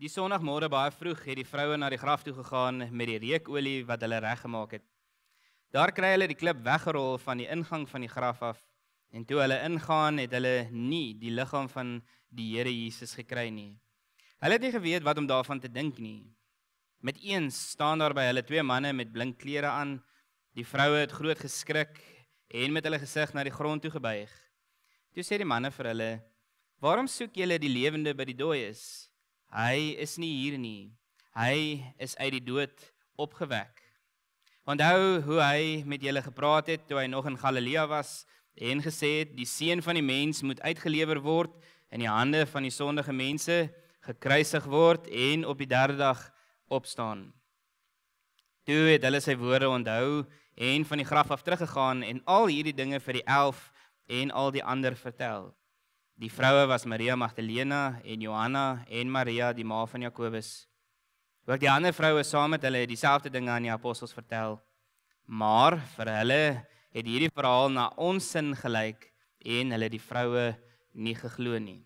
Die Sondagmôre baie vroeg het die vroue na die graf toe gegaan met die reukolie wat hulle reggemaak het. Daar kry hulle die klip weggerol van die ingang van die graf af, en toe hulle ingaan het hulle nie die liggaam van die Here Jesus gekry nie. Hulle het nie geweet wat om daarvan te dink nie. Met eens staan daar by hulle 2 manne met blink klere aan. Die vroue het groot geskrik en met hulle gesig na die grond toe gebuig. Toe sê die manne vir hulle: "Waarom soek julle die lewende by die dooies? Hy is nie hier nie. Hy is uit die dood opgewek. Onthou hoe hy met julle gepraat het toe hy nog in Galilea was en gesê het, die seun van die mens moet uitgelewer word in die hande van die sondige mense, gekruisig word en op die 3de dag opstaan." Toe het hulle sy woorde onthou en van die graf af teruggegaan en al hierdie dinge vir die 11 en al die ander vertel. Die vroue was Maria Magdalena en Johanna en Maria die ma van Jakobus. Ook die ander vroue saam met hulle het dieselfde dinge aan die apostels vertel. Maar vir hulle het hierdie verhaal na onsin gelyk en hulle die vroue nie geglo nie.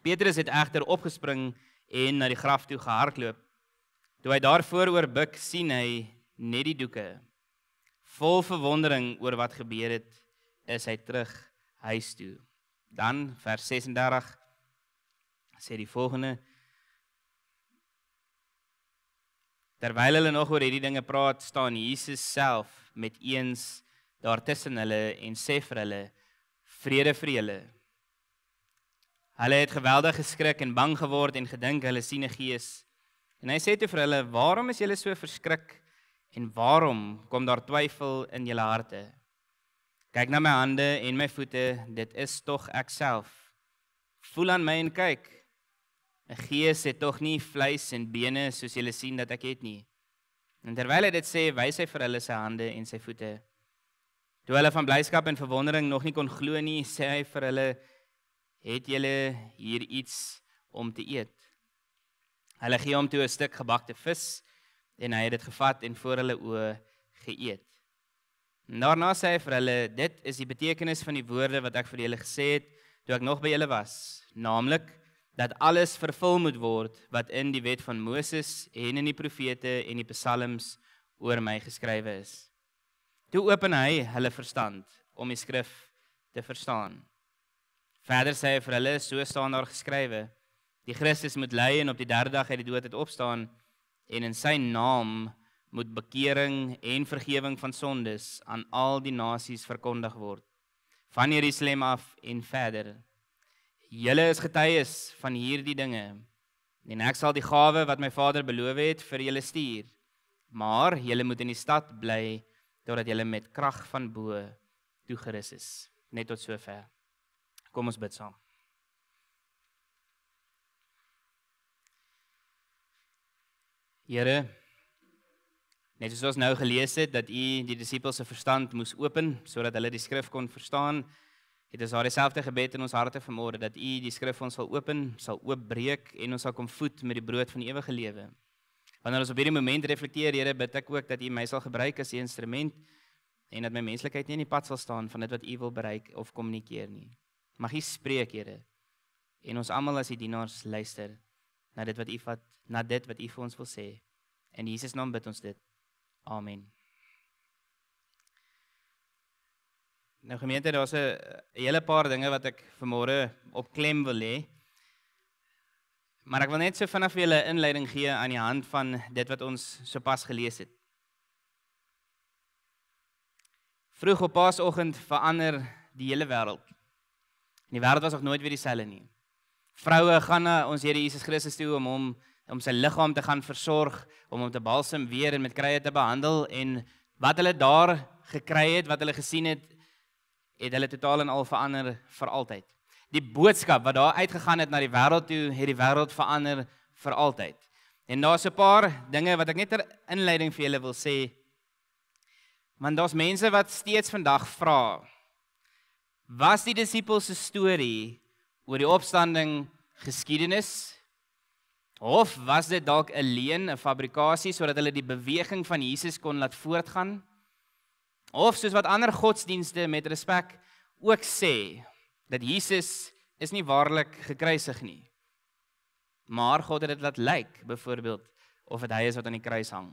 Petrus het egter opgespring en na die graf toe gehardloop. Toe hy daar vooroor buig, sien hy net die doeke. Vol verwondering oor wat gebeur het, is hy terug huis toe. Dan vers 36 sê die volgende: Terwyl hulle nog oor hierdie dinge praat, staan Jesus self met eens daar tussen hulle en sê vir hulle: "Vrede vir julle." Hulle het geweldig geskrik en bang geword en gedink hulle sien 'n gees. En hy sê toe vir hulle: "Waarom is julle so verskrik en waarom kom daar twyfel in julle harte? Kyk na my hande en my voete, dit is tog ek self. Voel aan my en kyk. 'n Gees het tog nie vleis en bene soos julle sien dat ek het nie." En terwyl hy dit sê, wys hy vir hulle sy hande en sy voete. Toe hulle van blydskap en verwondering nog nie kon glo nie, sê hy vir hulle: "Het julle hier iets om te eet?" Hulle gee hom toe 'n stuk gebakte vis en hy het dit gevat en voor hulle oë geëet. En daarna sê hy vir hulle: "Dit is die betekenis van die woorde wat ek vir julle gesê het toe ek nog by julle was, naamlik dat alles vervul moet word wat in die wet van Moses en in die profete en die psalms oor my geskrywe is." Toe open hy hulle verstand om die skrif te verstaan. Verder sê hy vir hulle: "So staan daar geskrywe, die Christus moet ly en op die 3de dag uit die dood het opstaan, en in sy naam moet bekering en vergewing van sondes aan al die nasies verkondig word, van Jerusalem af en verder. Julle is getuies van hierdie dinge, en ek sal die gawe wat my Vader beloof het vir julle stuur, maar julle moet in die stad bly, totdat julle met krag van bo toegerus is." Net tot sover. Kom ons bid saam. Here, net soos ons nou gelees het, dat U die disippels se verstand moes open, sodat hulle die skrif kon verstaan, het ons daar dieselfde gebed in ons harte vanmôre, dat U die skrif ons sal open, sal oopbreek en ons sal kom voed met die brood van die ewige lewe. Wanneer ons op hierdie moment reflekteer, Here, bid ek ook dat U my sal gebruik as 'n instrument en dat my menslikheid nie in die pad sal staan van dit wat U wil bereik of kommunikeer nie. Mag U spreek, Here, en ons almal as U dienaars luister na dit wat U vir ons wil sê. In Jesus naam bid ons dit. Amen. Nou gemeente, daar's 'n hele paar dinge wat ek vanmôre op klem wil lê. Maar ek wil net so vinnig vir julle 'n inleiding gee aan die hand van dit wat ons sopas gelees het. Vroeg op Paasoggend verander die hele wêreld. Die wêreld was nog nooit weer dieselfde nie. Vroue gaan na ons Here Jesus Christus toe om sy liggaam te gaan versorg, om hom te balsem weer en met kruie te behandel, en wat hulle daar gekry het, wat hulle gesien het, het hulle totaal en al verander vir altyd. Die boodskap wat daar uitgegaan het na die wêreld toe, het die wêreld verander vir altyd. En daar's 'n paar dinge wat ek net ter inleiding vir julle wil sê, want daar's mense wat steeds vandag vra, was die disippels se storie oor die opstanding geskiedenis, of was dit dalk 'n leuen, 'n fabrikasie, sodat hulle die beweging van Jesus kon laat voortgaan? Of soos wat ander godsdienste met respek ook sê, dat Jesus is nie waarlik gekruisig nie, maar God het dit laat lyk, byvoorbeeld, of dit hy is wat aan die kruis hang.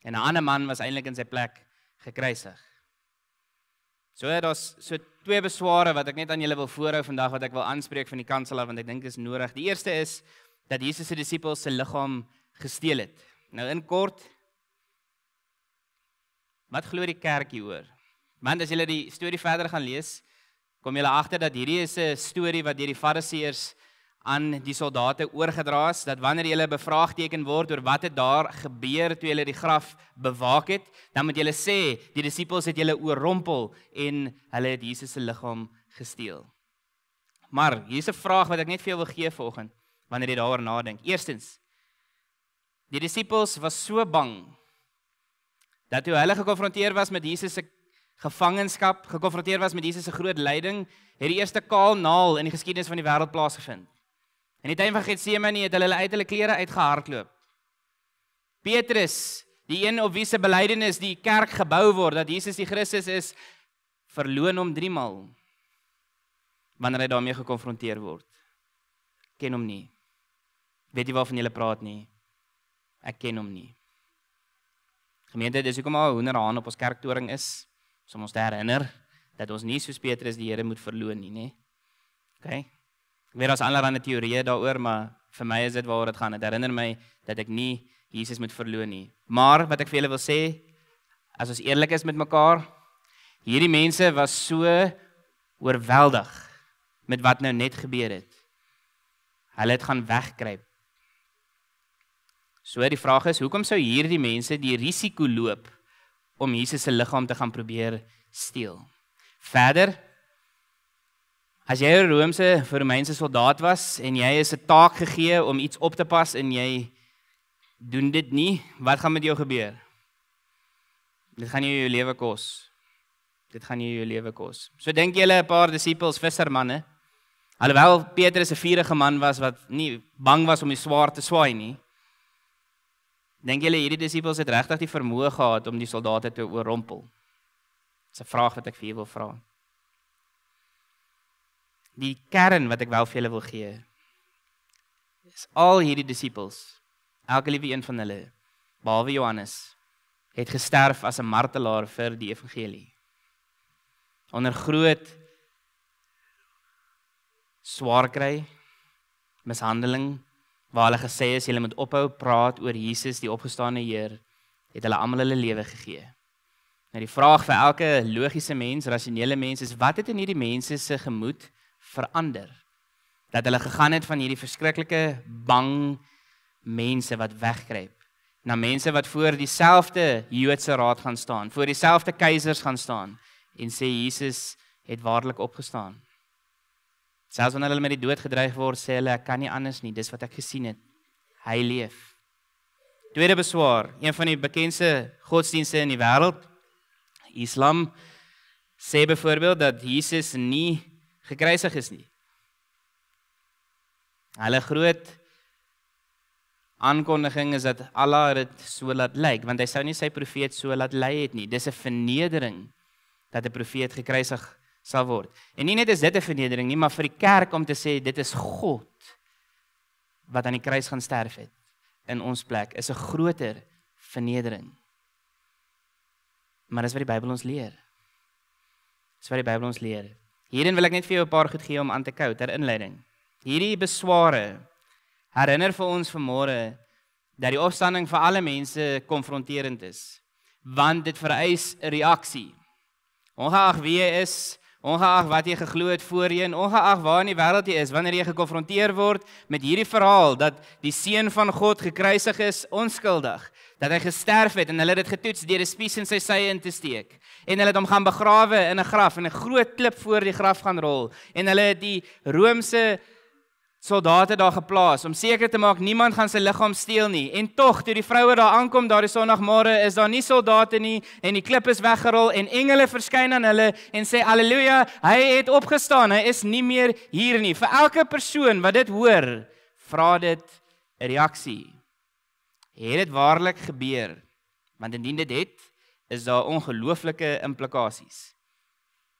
En 'n ander man was eintlik in sy plek gekruisig. So daar's so 2 besware wat ek net aan julle wil voorhou vandag, wat ek wil aanspreek van die kansel af, want ek dink dit is nodig. Die eerste is, dat Jesus se disippels se liggaam gesteel het. Nou in kort, wat glo die kerk hieroor? Want as julle die storie verder gaan lees, kom julle agter dat hierdie is 'n storie wat deur die fariseërs aan die soldate oorgedra is, dat wanneer julle bevraagteken word oor wat het daar gebeur toe julle die graf bewaak het, dan moet julle sê, die disippels het julle oorrompel en hulle het Jesus se liggaam gesteel. Maar hier is 'n vraag wat ek net vir jou wil gee vanoggend, wanneer jy daaroor nadink. Eerstens, die disippels was so bang, dat toe hulle gekonfronteer was met Jesus se gevangenskap, gekonfronteer was met Jesus se groot lyding, het die eerste kaal naal in die geskiedenis van die wêreld plaasgevind. In die tyd van Getsemane het hulle uit hulle klere uitgehardloop. Petrus, die een op wie se belydenis die kerk gebou word, dat Jesus die Christus is, verloon hom 3 maal, wanneer hy daarmee gekonfronteer word. Ken hom nie. Weet jy waarvan julle praat nie? Ek ken hom nie. Gemeente, dis hoekom al 'n hoenderhaan op ons kerktoring is, om ons te herinner, dat ons nie soos Petrus die Here moet verloon nie, né? Okay? Ek weet daar's allerlei teorieë daaroor, maar vir my is dit waaroor dit gaan. Dit herinner my dat ek nie Jesus moet verloon nie. Maar wat ek vir julle wil sê, as ons eerlik is met mekaar, hierdie mense was so oorweldig met wat nou net gebeur het. Hulle het gaan wegkruip. So die vraag is, hoekom sou hierdie mense die risiko loop om Jesus se liggaam te gaan probeer steel? Verder, as jy 'n Romeinse soldaat was en jy is 'n taak gegee om iets op te pas en jy doen dit nie, wat gaan met jou gebeur? Dit gaan jou lewe kos. Dit gaan jou lewe kos. So dink julle 'n paar disippels, vissermanne, alhoewel Petrus 'n vurige man was wat nie bang was om die swaard te swaai nie, dink julle hierdie disippels het regtig die vermoë gehad om die soldate te oorrompel? Dis 'n vraag wat ek vir julle wil vra. Die kern wat ek wel vir julle wil gee, is al hierdie disippels, elke liewe een van hulle, behalwe Johannes, het gesterf as 'n martelaar vir die evangelie. Onder groot swaar kry, mishandeling, waar hulle gesê is, julle moet ophou praat oor Jesus, die opgestane Heer, het hulle almal hulle lewe gegee. Nou die vraag vir elke logiese mens, rasionele mens, is wat het in hierdie mense se gemoed verander? Dat hulle gegaan het van hierdie verskriklike, bang mense wat wegkruip, na mense wat voor dieselfde Joodse raad gaan staan, voor dieselfde keisers gaan staan, en sê Jesus het waarlik opgestaan. Selfs wanneer hulle met die dood gedreig word, sê hulle, ek kan nie anders nie, dis wat ek gesien het. Hy leef. Tweede beswaar, een van die bekendste godsdienste in die wêreld, Islam, sê byvoorbeeld dat Jesus nie gekruisig is nie. Hulle groot aankondiging is dat Allah dit so laat lyk, want hy sou nie sy profeet so laat lei het nie. Dis 'n vernedering dat 'n profeet gekruisig sal word. En nie net is dit 'n vernedering nie, maar vir die kerk om te sê, dit is God wat aan die kruis gaan sterf het in ons plek, is 'n groter vernedering. Maar dis wat die Bybel ons leer. Dis wat die Bybel ons leer. Hierin wil ek net vir jou 'n paar goed gee om aan te kou ter inleiding. Hierdie besware herinner vir ons vanmôre dat die opstanding vir alle mense konfronterend is, want dit vereis 'n reaksie. Ongeag wie jy is, ongeag wat jy geglo het voorheen, ongeag waar in die wêreld jy is, wanneer jy gekonfronteer word met hierdie verhaal dat die seun van God gekruisig is, onskuldig, dat hy gesterf het en hulle het dit getoets deur 'n spies in sy sy in te steek, en hulle het hom gaan begrawe in 'n graf en 'n groot klip voor die graf gaan rol, en hulle het die Romeinse soldate daar geplaas, om seker te maak, niemand gaan sy liggaam steel nie, en tog, toe die vroue daar aankom, daar die Sondagmôre, is daar nie soldate nie, en die klip is weggerol, en engele verskyn aan hulle, en sê, Halleluja, hy het opgestaan, hy is nie meer hier nie. Vir elke persoon wat dit hoor, vra dit 'n reaksie. Het dit waarlik gebeur? Want indien dit het, is daar ongelooflike implikasies.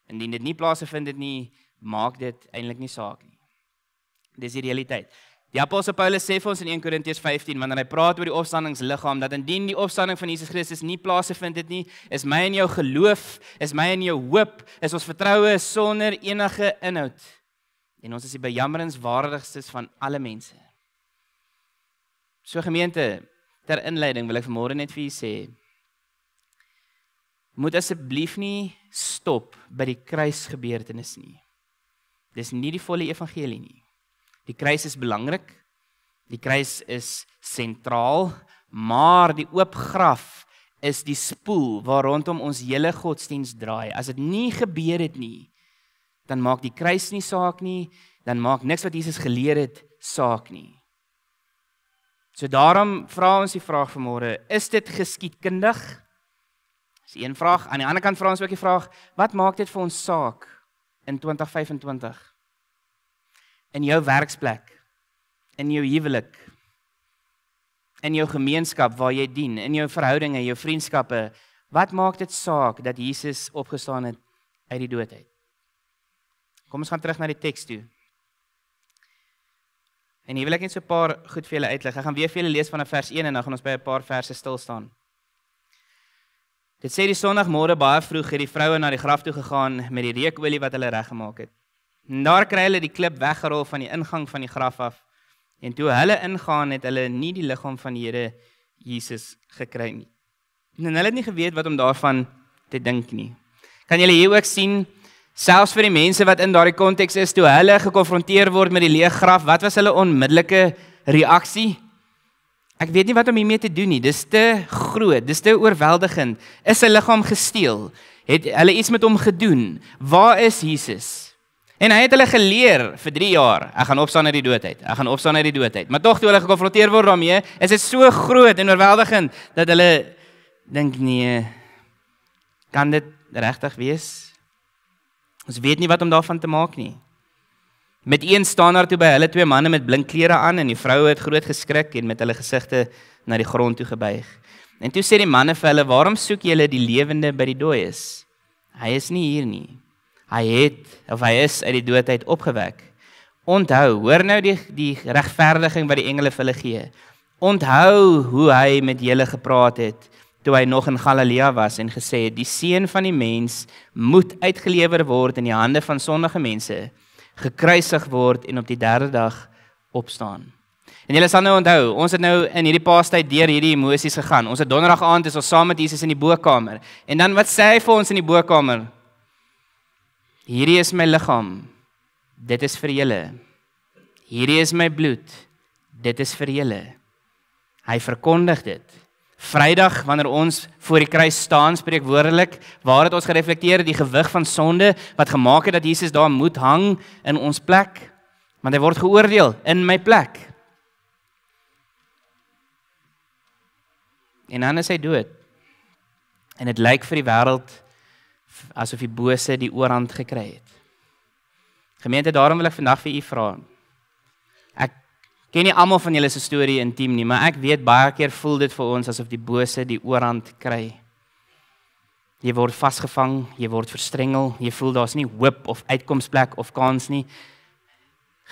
Indien dit nie plaasgevind het nie, maak dit eintlik nie saak nie. Dis die realiteit. Die apostel Paulus sê vir ons in 1 Korintiërs 15, wanneer hy praat oor die opstandingsliggaam, dat indien die opstanding van Jesus Christus nie plaasgevind het nie, is my en jou geloof, is my en jou hoop, is ons vertroue sonder enige inhoud. En ons is die bejammeringswaardigstes van alle mense. So gemeente, ter inleiding wil ek vanmôre net vir julle sê, moet asseblief nie stop by die kruisgebeurtenis nie. Dis nie die volle evangelie nie. Die kruis is belangrik, die kruis is sentraal, maar die oop graf is die spoel waar rondom ons hele godsdiens draai. As dit nie gebeur het nie, dan maak die kruis nie saak nie, dan maak niks wat Jesus geleer het saak nie. So daarom vra ons die vraag vanmôre, is dit geskiedkundig? Dis een vraag. Aan die ander kant vra ons ook die vraag, wat maak dit vir ons saak in 2025? In jou werksplek, in jou huwelik, in jou gemeenskap waar jy dien, in jou verhoudinge, jou vriendskappe, wat maak dit saak dat Jesus opgestaan het uit die dood uit? Kom ons gaan terug na die teks toe. En hier wil ek net so 'n paar goed vir julle uitlig. Ek gaan weer vir julle lees vanaf vers 1 en dan gaan ons by 'n paar verse stil staan. Dit sê die Sondagmôre baie vroeg het die vroue na die graf toe gegaan met die reukolie wat hulle reggemaak het. En daar kry hulle die klip weggerol van die ingang van die graf af. En toe hulle ingaan het hulle nie die liggaam van die Here Jesus gekry nie. En hulle het nie geweet wat om daarvan te dink nie. Kan julle hier ook sien, selfs vir die mense wat in daardie konteks is, toe hulle gekonfronteer word met die leë graf, wat was hulle onmiddellike reaksie? Ek weet nie wat om hiermee te doen nie, dis te groot, dis te oorweldigend. Is sy liggaam gesteel? Het hulle iets met hom gedoen? Waar is Jesus? En hy het hulle geleer vir 3 jaar, ek gaan opstaan uit die dood uit, ek gaan opstaan uit die dood uit. Maar tog toe hulle gekonfronteer word daarmee, is dit so groot en oorweldigend, dat hulle dink, nee, kan dit regtig wees? Ons weet nie wat om daarvan te maak nie. Met een staan daar toe by hulle 2 manne met blink klere aan, en die vroue het groot geskrik en met hulle gesigte na die grond toe gebuig. En toe sê die manne vir hulle, waarom soek julle die lewende by die dooies? Hy is nie hier nie. Hy is uit die dood uit opgewek. Onthou, hoor nou die regverdiging wat die engele vir hulle gee. Onthou hoe hy met julle gepraat het, toe hy nog in Galilea was en gesê het, die seun van die mens moet uitgelewer word in die hande van sondige mense, gekruisig word en op die 3de dag opstaan. En julle sal nou onthou, ons het nou in hierdie paastyd deur hierdie emosies gegaan. Ons het donderdag aand is ons saam met Jesus in die bokkamer. En dan wat sê hy vir ons in die bokkamer? Hierdie is my liggaam, dit is vir julle. Hierdie is my bloed, dit is vir julle. Hy verkondig dit. Vrydag, wanneer ons voor die kruis staan, spreek woordelik, waar het ons gereflekteer die gewig van sonde, wat gemaak het dat Jesus daar moet hang in ons plek, want hy word geoordeel in my plek. En dan is hy dood. En dit lyk vir die wêreld asof die bose die oorhand gekry het. Gemeente, daarom wil ek vandag vir u vra. Ek ken nie almal van julle se storie intiem nie, maar ek weet baie keer voel dit vir ons asof die bose die oorhand kry. Jy word vasgevang, jy word verstrengel, jy voel daar's nie hoop of uitkomsplek of kans nie.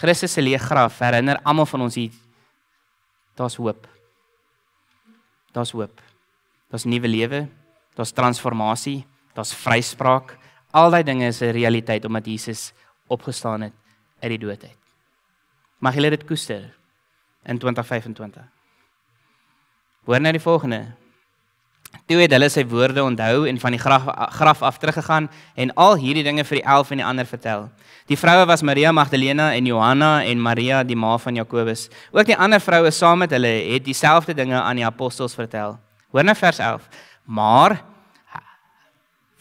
Christus se leë graf herinner almal van ons hier, daar's hoop. Daar's hoop. Daar's nuwe lewe, daar's transformasie, daar's vryspraak. Al daai dinge is 'n realiteit omdat Jesus opgestaan het uit die dood uit. Mag julle dit koester in 2025. Hoor nou die volgende. Toe het hulle sy woorde onthou en van die graf af teruggegaan en al hierdie dinge vir die 11 en die ander vertel. Die vroue was Maria Magdalena en Johanna en Maria die ma van Jakobus. Ook die ander vroue saam met hulle het dieselfde dinge aan die apostels vertel. Hoor nou vers 11. Maar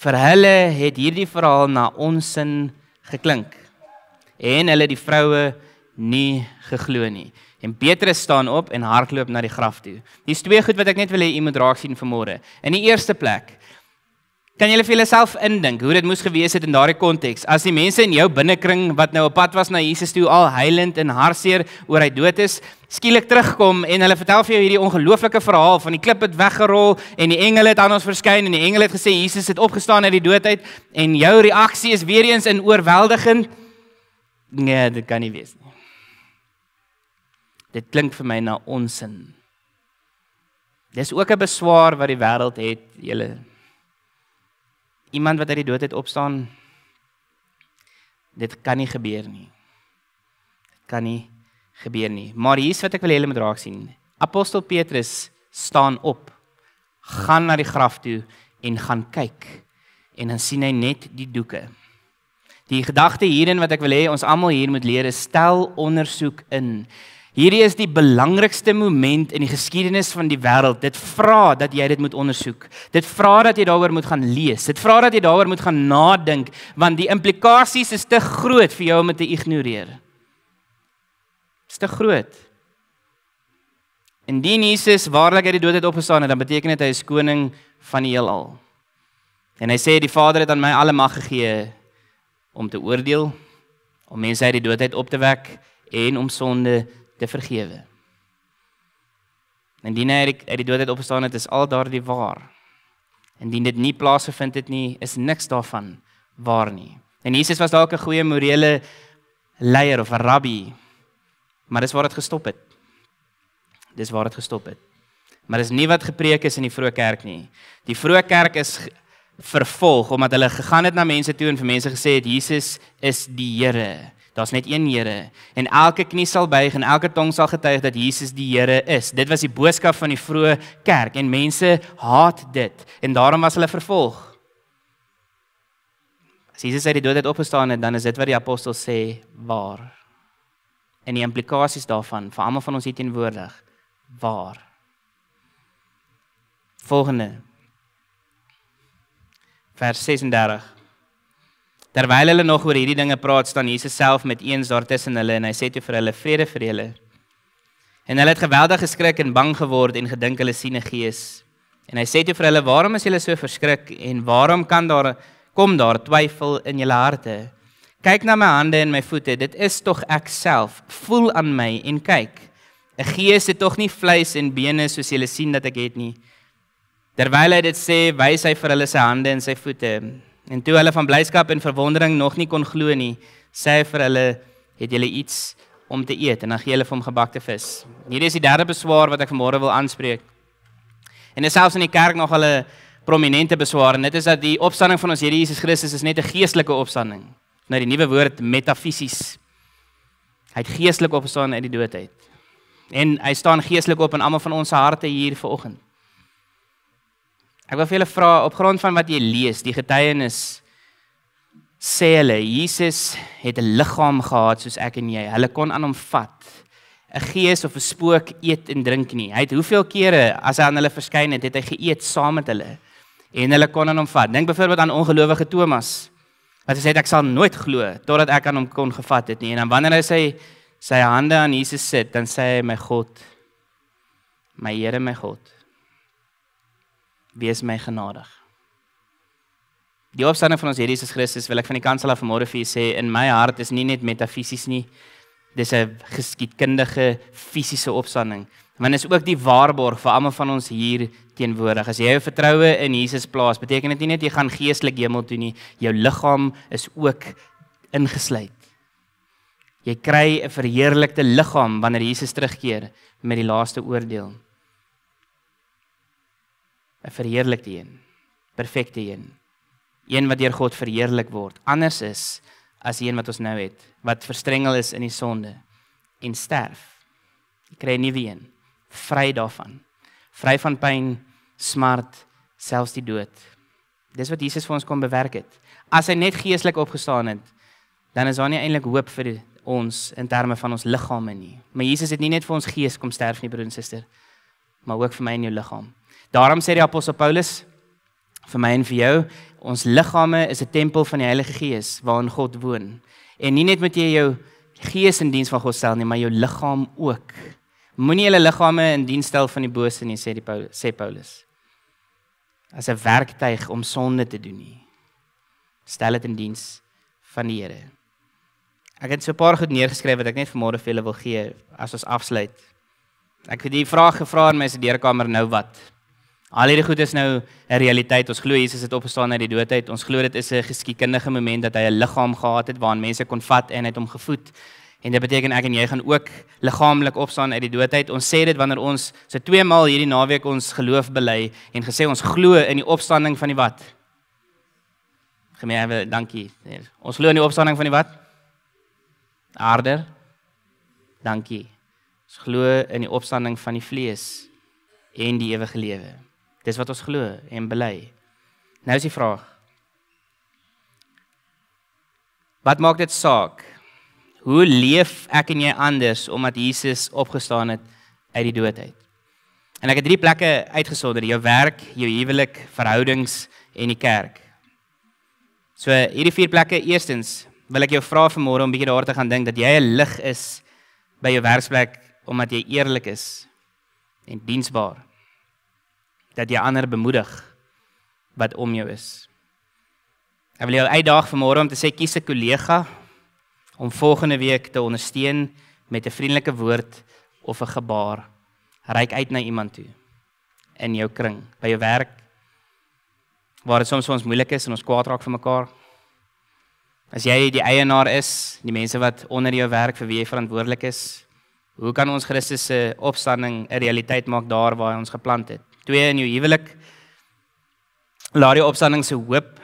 vir hulle het hierdie verhaal na onsin geklink en hulle die vroue nie geglo nie. En Petrus staan op en hardloop na die graf toe. Dis 2 goed wat ek net wil hê u moet raak sien vanmôre. In die eerste plek, kan julle vir julleself indink hoe dit moes gewees het in daardie konteks, as die mense in jou binnekring wat nou op pad was na Jesus toe, al huilend en hartseer oor hy dood is, skielik terugkom en hulle vertel vir jou hierdie ongelooflike verhaal van die klip het weggerol en die engele het aan ons verskyn en die engele het gesê Jesus het opgestaan uit die dood uit en jou reaksie is weer eens in oorweldigend. Nee, dit kan nie wees nie. Dit klink vir my na onsin. Dis ook 'n beswaar wat die wêreld het, julle. Iemand wat uit die dood uit opstaan, dit kan nie gebeur nie. Dit kan nie gebeur nie. Maar hier is wat ek wil hê julle moet raak sien. Apostel Petrus staan op, gaan na die graf toe en gaan kyk. En dan sien hy net die doeke. Die gedagte hierin wat ek wil hê ons almal hier moet leer is stel ondersoek in. Hierdie is die belangrikste moment in die geskiedenis van die wêreld. Dit vra dat jy dit moet ondersoek. Dit vra dat jy daaroor moet gaan lees. Dit vra dat jy daaroor moet gaan nadink, want die implikasies is te groot vir jou om dit te ignoreer. Is te groot. Indien Jesus waarlik uit die dood het opgestaan het, dan beteken dit hy is koning van die heelal. En hy sê die Vader het aan my alle mag gegee om te oordeel, om mense uit die dood uit op te wek en om sonde te vergewe. Indien hy uit die dood uit opgestaan het, is al daardie waar. Indien dit nie plaasgevind het nie, is niks daarvan waar nie. En Jesus was dalk 'n goeie morele leier of 'n rabbi, maar dis waar dit gestop het. Dis waar dit gestop het. Maar dis nie wat gepreek is in die vroeë kerk nie. Die vroeë kerk is vervolg, omdat hulle gegaan het na mense toe en vir mense gesê het, Jesus is die Here. Daar's net een Here. En elke knie sal buig en elke tong sal getuig dat Jesus die Here is. Dit was die boodskap van die vroeë kerk en mense haat dit. En daarom was hulle vervolg. As Jesus uit die dood het opgestaan het, dan is dit wat die apostels sê waar. En die implikasies daarvan, vir almal van ons hier teenwoordig, waar. Volgende. Vers 36. Terwyl hulle nog oor hierdie dinge praat, staan Jesus self met eens daar tussen hulle en hy sê toe vir hulle, vrede vir julle. En hulle het geweldig geskrik en bang geword en gedink hulle sien 'n gees. En hy sê toe vir hulle, waarom is julle so verskrik en waarom kom daar twyfel in julle harte? Kyk na my hande en my voete, dit is tog ek self, voel aan my en kyk. 'n Gees het tog nie vleis en bene soos julle sien dat ek het nie. Terwyl hy dit sê, wys hy vir hulle sy hande en sy voete. En toe hulle van blydskap en verwondering nog nie kon glo nie, sê hy vir hulle, het julle iets om te eet? En dan gee hulle vir hom gebakte vis. Hierdie is die derde beswaar wat ek vanmôre wil aanspreek. En dit is selfs in die kerk nog 'n prominente beswaar, en dit is dat die opstanding van ons Here Jesus Christus is net 'n geestelike opstanding. Nou die nuwe woord metafisies. Hy het geestelik opgestaan uit die dood uit. En hy staan geestelik op in almal van ons harte hier vanoggend. Ek wil vir julle vra, op grond van wat jy lees, die getuienis, sê hulle, Jesus het 'n liggaam gehad soos ek en jy. Hulle kon aan hom vat. 'n Gees of 'n spook eet en drink nie. Hy het hoeveel kere, as hy aan hulle verskyn het, hy geëet saam met hulle. En hulle kon aan hom vat. Dink byvoorbeeld aan ongelowige Thomas. Wat hy sê, ek sal nooit glo, totdat ek aan hom kon gevat het nie. En dan wanneer hy sy hande aan Jesus sit, dan sê hy, my God, my Here, my God, wees my genadig. Die opstanding van ons Here Jesus Christus, wil ek van die kansel af vanmôre vir julle sê, in my hart is nie net metafisies nie, dis 'n geskiedkundige, fisiese opstanding. Want is ook die waarborg vir almal van ons hier teenwoordig. As jy jou vertroue in Jesus plaas, beteken dit nie net jy gaan geestelik hemel toe nie, jou liggaam is ook ingesluit. Jy kry 'n verheerlikte liggaam wanneer Jesus terugkeer met die laaste oordeel. 'n Verheerlikte een, perfekte een. Een wat deur God verheerlik word, anders is as die een wat ons nou het, wat verstrengel is in die sonde en sterf. Jy kry 'n nuwe een, vry daarvan, vry van pyn, smart, selfs die dood. Dis wat Jesus vir ons kom bewerk het. As hy net geestelik opgestaan het, dan is daar nie eintlik hoop vir ons in terme van ons liggame nie. Maar Jesus het nie net vir ons gees kom sterf nie, broer en suster, maar ook vir my en jou liggaam. Daarom sê die apostel Paulus, vir my en vir jou, ons liggame is 'n tempel van die Heilige Gees, waarin God woon. En nie net moet jy jou gees in diens van God stel nie, maar jou liggaam ook. Moenie julle liggame in diens stel van die bose nie, sê Paulus. As 'n werktuig om sonde te doen nie. Stel dit in diens van die Here. Ek het so 'n paar goed neergeskryf wat ek net vanmôre vir julle wil gee as ons afsluit. Ek het die vraag gevra in my studeerkamer, nou wat? Al hierdie goed is nou 'n realiteit. Ons glo Jesus het opgestaan uit die dood uit. Ons glo dit is 'n geskiedkundige moment dat hy 'n liggaam gehad het waarin mense kon vat en het hom gevoed. En dit beteken ek en jy gaan ook liggaamlik opstaan uit die dood uit. Ons sê dit wanneer ons so 2 maal hierdie naweek ons geloof bely en gesê ons glo in die opstanding van die wat? Gemeente, dankie. Ons glo in die opstanding van die wat? Aarde. Dankie. Ons glo in die opstanding van die vlees en die ewige lewe. Dis wat ons glo en bely. Nou is die vraag: wat maak dit saak? Hoe leef ek en jy anders omdat Jesus opgestaan het uit die dood uit? En ek het 3 plekke uitgesonder: jou werk, jou huwelik, verhoudings en die kerk. So hierdie 4 plekke, eerstens wil ek jou vra vanmôre om bietjie daar te gaan dink dat jy 'n lig is by jou werksplek omdat jy eerlik is en diensbaar. Dat jy ander bemoedig wat om jou is. Ek wil jou uitdaag vanmôre om te sê kies 'n kollega om volgende week te ondersteun met 'n vriendelike woord of 'n gebaar. Reik uit na iemand toe in jou kring, by jou werk, waar dit soms vir ons moeilik is en ons kwaad raak vir mekaar. As jy die eienaar is, die mense wat onder jou werk vir wie jy verantwoordelik is, hoe kan ons Christus se opstanding 'n realiteit maak daar waar hy ons geplant het? 2, in jou huwelik, laat die opstanding se hoop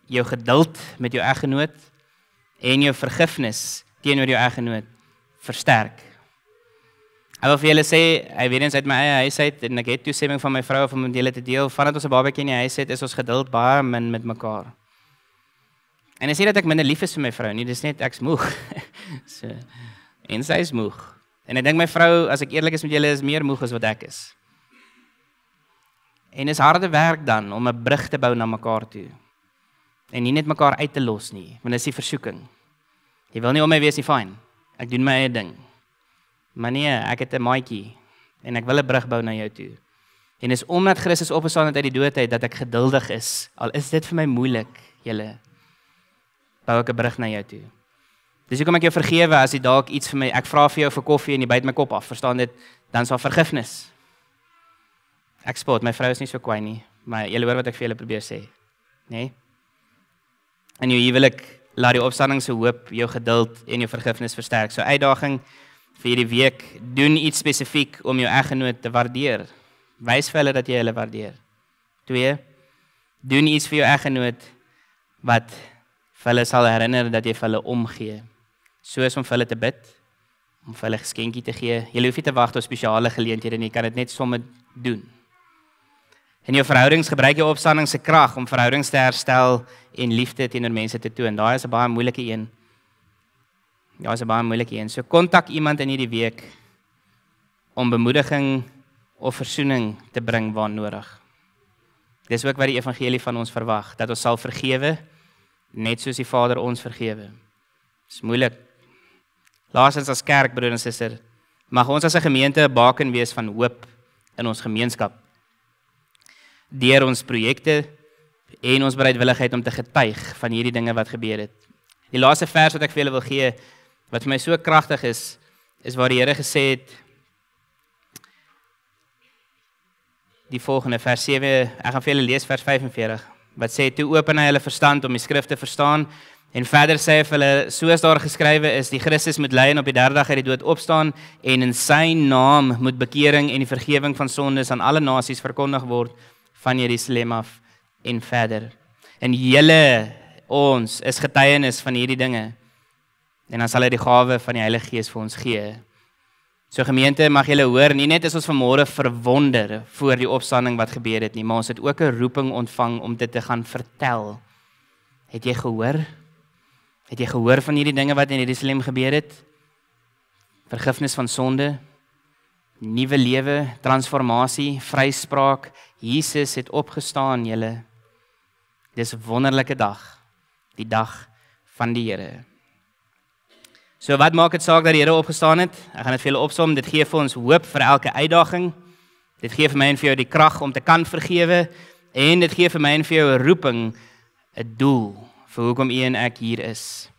jou geduld met jou eggenoot en jou vergifnis teenoor jou eggenoot versterk. Ek wil vir julle sê, hy weet eens uit my eie huis uit, en ek het toestemming van my vrou om met julle te deel, vandat ons 'n babatjie in die huis het, is ons geduld baie min met mekaar. En ek sê dat ek minder lief is vir my vrou nie, dis net ek's moeg. So, en sy is moeg. En ek dink my vrou, as ek eerlik is met julle, is meer moeg as wat ek is. En is harde werk dan om 'n brug te bou na mekaar toe. En nie net mekaar uit te los nie, want dis die versoeking. Jy wil nie om my wees nie, fyn. Ek doen my eie ding. Maar nee, ek het 'n maatjie en ek wil 'n brug bou na jou toe. En dis omdat Christus opgestaan het uit die dood uit dat ek geduldig is. Al is dit vir my moeilik, julle. Bou ek 'n brug na jou toe. Dis hoekom ek jou vergewe as jy dalk iets vir my, ek vra vir jou vir koffie en jy byt my kop af, verstaan dit? Dan sal vergifnis. Ek spot, my vrou is nie so kwaai nie, maar julle hoor wat ek vir julle probeer sê, nê? In jou huwelik, laat die opstanding se hoop jou geduld en jou vergifnis versterk. So uitdaging vir hierdie week, doen iets spesifiek om jou eggenoot te waardeer. Wys vir hulle dat jy hulle waardeer. 2, doen iets vir jou eggenoot wat vir hulle sal herinner dat jy vir hulle omgee. Soos om vir hulle te bid, om vir hulle geskenkie te gee. Jy hoef nie te wag op spesiale geleenthede nie, jy kan dit net sommer doen. In jou verhoudings gebruik jy opstanding se krag om verhoudings te herstel en liefde teenoor mense te toon. Daai is 'n baie moeilike een. Ja, is 'n baie moeilike een. So kontak iemand in hierdie week om bemoediging of versoening te bring waar nodig. Dis ook wat die evangelie van ons verwag, dat ons sal vergewe net soos die Vader ons vergewe. Dis moeilik. Laastens as kerk, broer en suster, mag ons as 'n gemeente 'n baken wees van hoop in ons gemeenskap. Deur ons projekte en ons bereidwilligheid om te getuig van hierdie dinge wat gebeur het. Die laaste vers wat ek vir julle wil gee, wat vir my so kragtig is waar die Here gesê het, die volgende vers 7, ek gaan vir julle lees vers 45, wat sê, toe open hy hulle verstand om die skrif te verstaan, en verder sê hy vir hulle, soos daar geskrywe is, die Christus moet ly en op die 3de dag uit die dood opstaan, en in sy naam moet bekering en die vergewing van sondes aan alle nasies verkondig word, van Jerusalem af en verder. En julle, ons, is getuienis van hierdie dinge. En dan sal hy die gawe van die Heilige Gees vir ons gee. So gemeente, mag julle hoor, nie net is ons vanmôre verwonder voor die opstanding wat gebeur het nie, maar ons het ook 'n roeping ontvang om dit te gaan vertel. Het jy gehoor? Het jy gehoor van hierdie dinge wat in Jerusalem gebeur het? Vergifnis van sonde, nuwe lewe, transformasie, vryspraak. Jesus het opgestaan, julle. Dis 'n wonderlike dag, die dag van die Here. So wat maak dit saak dat die Here opgestaan het? Ek gaan dit vir julle opsom. Dit gee vir ons hoop vir elke uitdaging. Dit gee vir my en vir jou die krag om te kan vergewe, en dit gee vir my en vir jou 'n roeping, 'n doel vir hoekom u en ek hier is.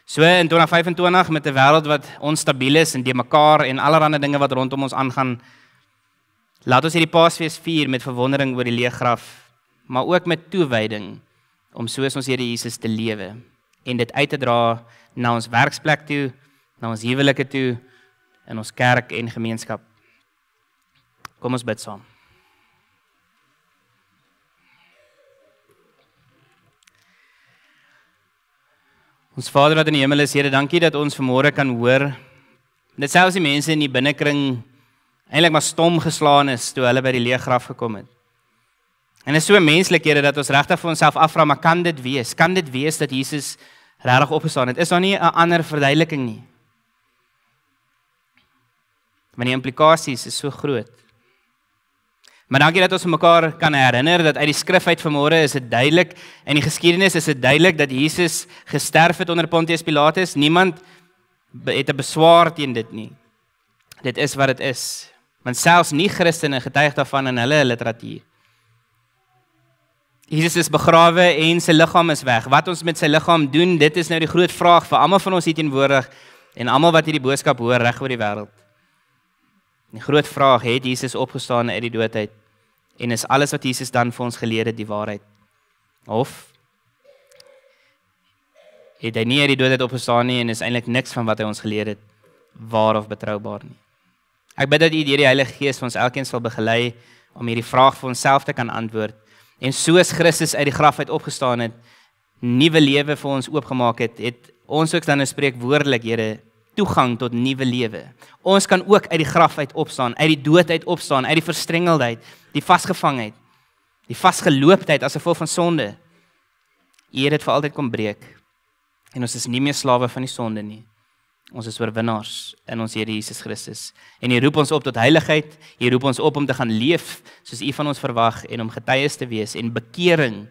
So in 2025 met 'n wêreld wat onstabiel is en de mekaar en allerlei dinge wat rondom ons aangaan, laat ons hierdie Paasfees vier met verwondering oor die leë graf, maar ook met toewyding om soos ons Here Jesus te lewe en dit uit te dra na ons werksplek toe, na ons huwelike toe, in ons kerk en gemeenskap. Kom ons bid saam. Ons Vader wat in die hemel is, Here, dankie dat ons vanmôre kan hoor, dat selfs die mense in die binnekring eintlik maar stom geslaan is, toe hulle by die leë graf gekom het. En dit is so menslik, Here, dat ons regtig vir onsself afvra, maar kan dit wees? Kan dit wees dat Jesus regtig opgestaan het? Is daar nie 'n ander verduideliking nie? Want die implikasies is so groot. Maar dankie dat ons mekaar kan herinner, dat uit die skrif uit vanmôre is dit duidelik, in die geskiedenis is dit duidelik, dat Jesus gesterf het onder Pontius Pilatus. Niemand het 'n beswaar teen dit nie. Dit is wat dit is. Want selfs nie Christene getuig daarvan in hulle literatuur. Jesus is begrawe en sy liggaam is weg. Wat ons met sy liggaam doen, dit is nou die groot vraag vir almal van ons hier teenwoordig en almal wat hierdie boodskap hoor reg oor die wêreld. Die groot vraag, het Jesus opgestaan uit die dood uit? En is alles wat Jesus dan vir ons geleer het die waarheid? Of het hy nie uit die dood uit opgestaan nie en is eintlik niks van wat hy ons geleer het waar of betroubaar nie? Ek bid dat U deur die Heilige Gees vir ons elkeen sal begelei om hierdie vraag vir onsself te kan antwoord. En soos Christus uit die graf uit opgestaan het, nuwe lewe vir ons oopgemaak het, het ons ook dan 'n spreekwoordelik, Here, toegang tot nuwe lewe. Ons kan ook uit die graf uit opstaan, uit die dood uit opstaan, uit die verstrengeldheid, die vasgevangheid, die vasgelooptheid as gevolg van sonde. U het dit vir altyd kom breek. En ons is nie meer slawe van die sonde nie. Ons is oorwinnaars in ons Here Jesus Christus. En U roep ons op tot heiligheid, U roep ons op om te gaan leef soos U van ons verwag en om getuies te wees en bekering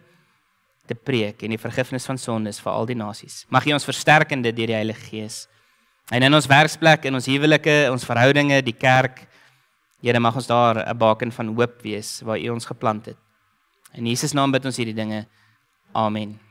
te preek en die vergifnis van sondes vir al die nasies. Mag U ons versterk in dit deur die Heilige Gees. En in ons werksplek, in ons huwelike, ons verhoudinge, die kerk, Here, mag ons daar 'n baken van hoop wees waar U ons geplant het. In Jesus naam bid ons hierdie dinge. Amen.